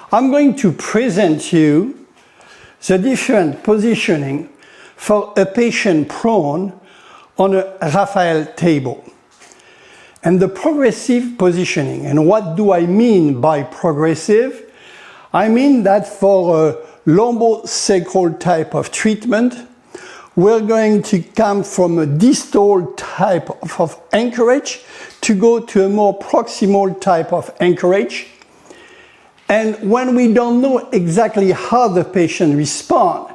I'm going to present you the different positioning for a patient prone on a Raphael table. And the progressive positioning, and what do I mean by progressive? I mean that for a lumbosacral type of treatment, we're going to come from a distal type of anchorage to go to a more proximal type of anchorage. And when we don't know exactly how the patient responds,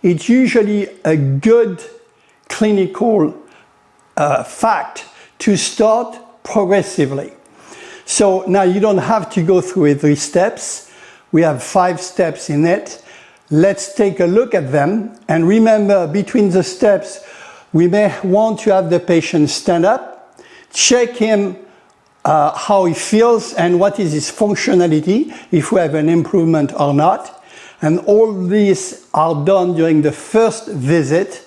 it's usually a good clinical fact to start progressively. So now you don't have to go through 3 steps. We have 5 steps in it. Let's take a look at them. And remember, between the steps, we may want to have the patient stand up, check him how he feels and what is his functionality, if we have an improvement or not. And all these are done during the first visit.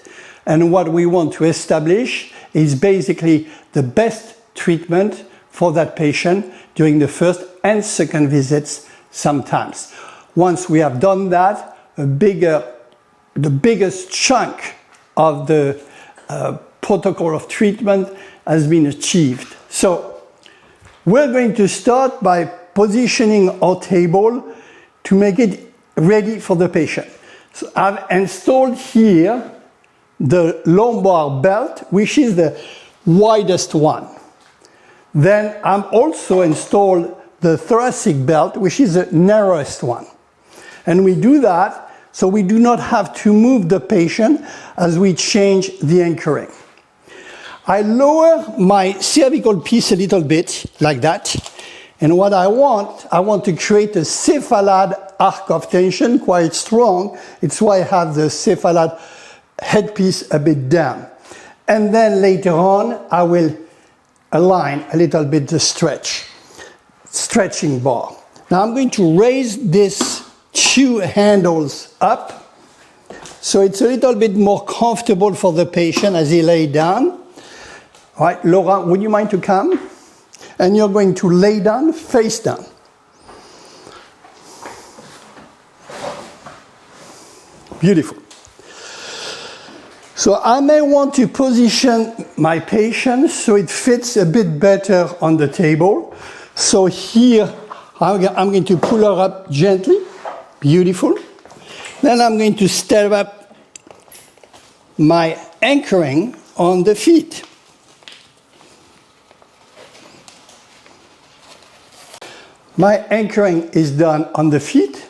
And what we want to establish is basically the best treatment for that patient during the first and second visits sometimes. Once we have done that, the biggest chunk of the protocol of treatment has been achieved. So we're going to start by positioning our table to make it ready for the patient. So I've installed here the lumbar belt, which is the widest one. Then I'm also installed the thoracic belt, which is the narrowest one. And we do that so we do not have to move the patient as we change the anchoring. I lower my cervical piece a little bit, like that. And what I want to create a cephalad arc of tension, quite strong. It's why I have the cephalad headpiece a bit down. And then later on, I will align a little bit the stretching bar. Now I'm going to raise these 2 handles up, so it's a little bit more comfortable for the patient as he lay down. All right, Laura, would you mind to come? And you're going to lay down, face down. Beautiful. So I may want to position my patient so it fits a bit better on the table. So here, I'm going to pull her up gently. Beautiful. Then I'm going to step up my anchoring on the feet. My anchoring is done on the feet.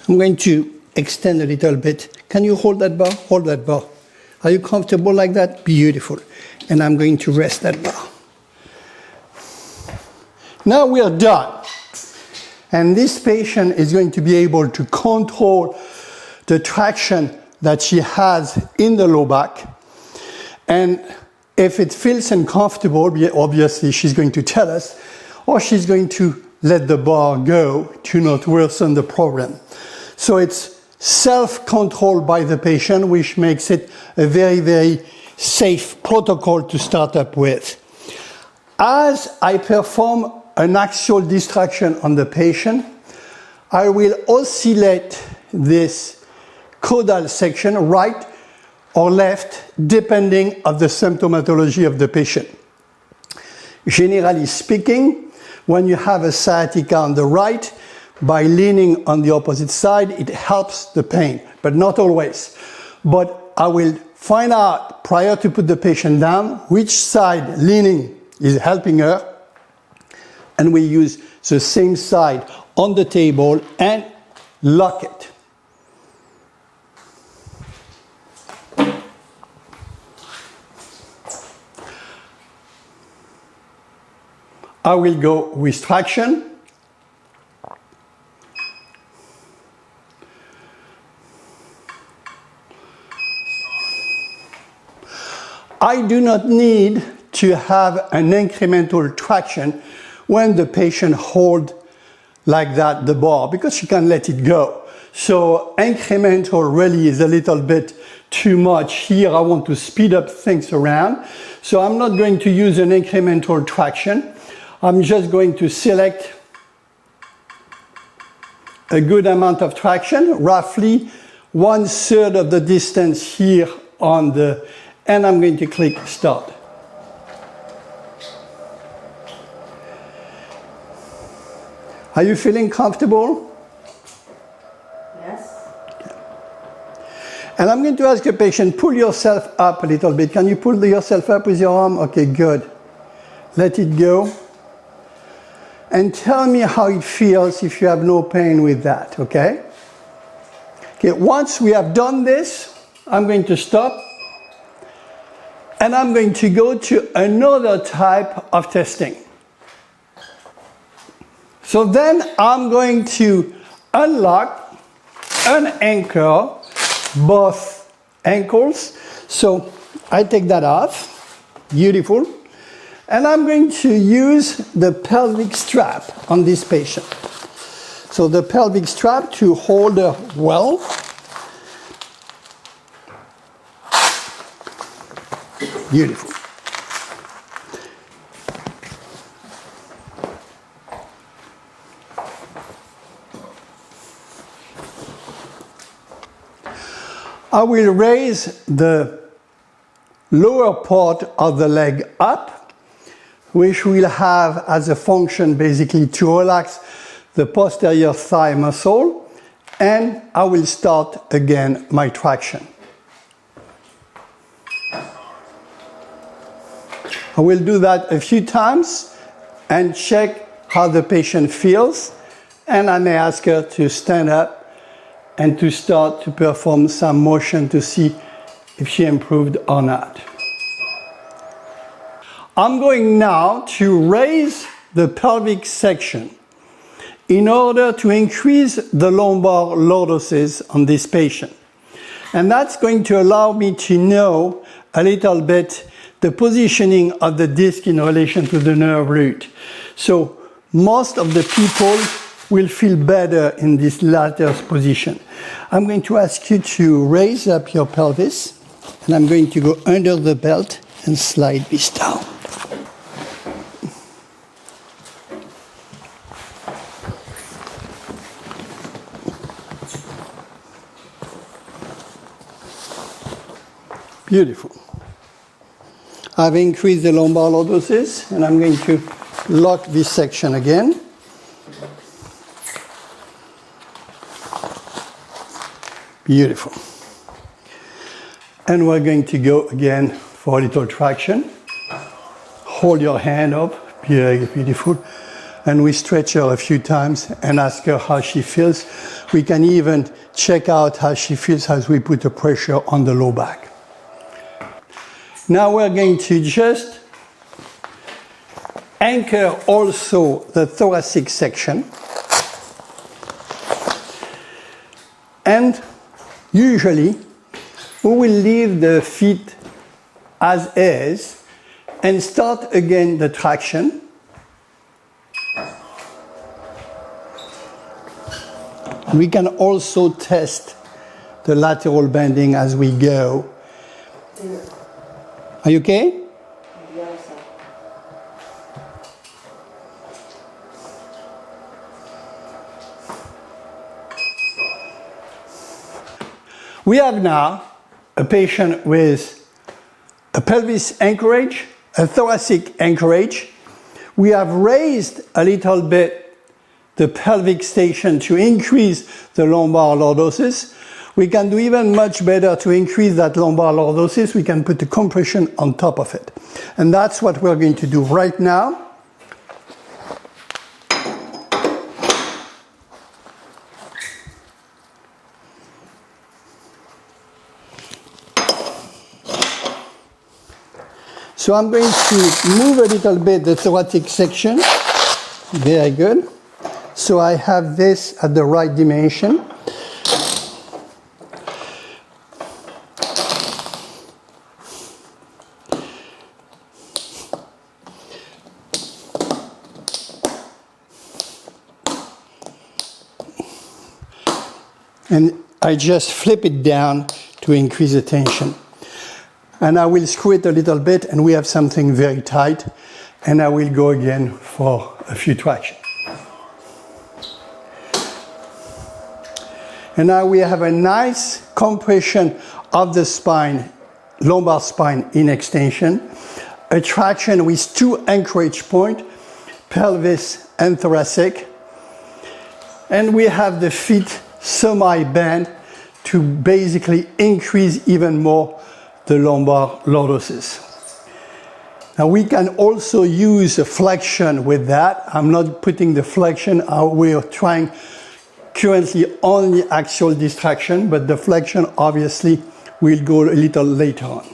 I'm going to extend a little bit. Can you hold that bar? Hold that bar. Are you comfortable like that? Beautiful. And I'm going to rest that bar. Now we are done. And this patient is going to be able to control the traction that she has in the low back. And if it feels uncomfortable, obviously she's going to tell us, or she's going to let the bar go to not worsen the problem. So it's self-controlled by the patient, which makes it a very, very safe protocol to start up with. As I perform an axial distraction on the patient, I will oscillate this caudal section right or left, depending on the symptomatology of the patient. Generally speaking, when you have a sciatica on the right, by leaning on the opposite side, it helps the pain, but not always. But I will find out prior to put the patient down which side leaning is helping her, and we use the same side on the table and lock it. I will go with traction. I do not need to have an incremental traction when the patient holds like that the bar, because she can let it go. So incremental really is a little bit too much here. I want to speed up things around. So I'm not going to use an incremental traction. I'm just going to select a good amount of traction, roughly 1/3 of the distance here on the, and I'm going to click start. Are you feeling comfortable? Yes. And I'm going to ask the patient, pull yourself up a little bit. Can you pull yourself up with your arm? Okay, good. Let it go. And tell me how it feels if you have no pain with that, okay? Okay, once we have done this, I'm going to stop. And I'm going to go to another type of testing. So then I'm going to unlock, unanchor both ankles. So I take that off. Beautiful. And I'm going to use the pelvic strap on this patient. So the pelvic strap to hold her well. Beautiful. I will raise the lower part of the leg up, which will have as a function basically to relax the posterior thigh muscle, and I will start again my traction. I will do that a few times and check how the patient feels, and I may ask her to stand up and to start to perform some motion to see if she improved or not. I'm going now to raise the pelvic section in order to increase the lumbar lordosis on this patient. And that's going to allow me to know a little bit the positioning of the disc in relation to the nerve root. So most of the people will feel better in this latter position. I'm going to ask you to raise up your pelvis, and I'm going to go under the belt and slide this down. Beautiful. I've increased the lumbar lordosis, and I'm going to lock this section again. Beautiful. And we're going to go again for a little traction. Hold your hand up, very beautiful. And we stretch her a few times and ask her how she feels. We can even check out how she feels as we put the pressure on the low back. Now we're going to just anchor also the thoracic section. And usually, we will leave the feet as is and start again the traction. We can also test the lateral bending as we go. Are you okay? Yes, sir. We have now a patient with a pelvis anchorage, a thoracic anchorage. We have raised a little bit the pelvic station to increase the lumbar lordosis. We can do even much better to increase that lumbar lordosis. We can put the compression on top of it. And that's what we're going to do right now. So I'm going to move a little bit the thoracic section. Very good. So I have this at the right dimension. And I just flip it down to increase the tension. And I will screw it a little bit, and we have something very tight. And I will go again for a few tractions. And now we have a nice compression of the spine, lumbar spine in extension, a traction with 2 anchorage points, pelvis and thoracic, and we have the feet semi-bent to basically increase even more the lumbar lordosis. Now we can also use a flexion with that. I'm not putting the flexion, we are trying currently only axial distraction, but the flexion obviously will go a little later on.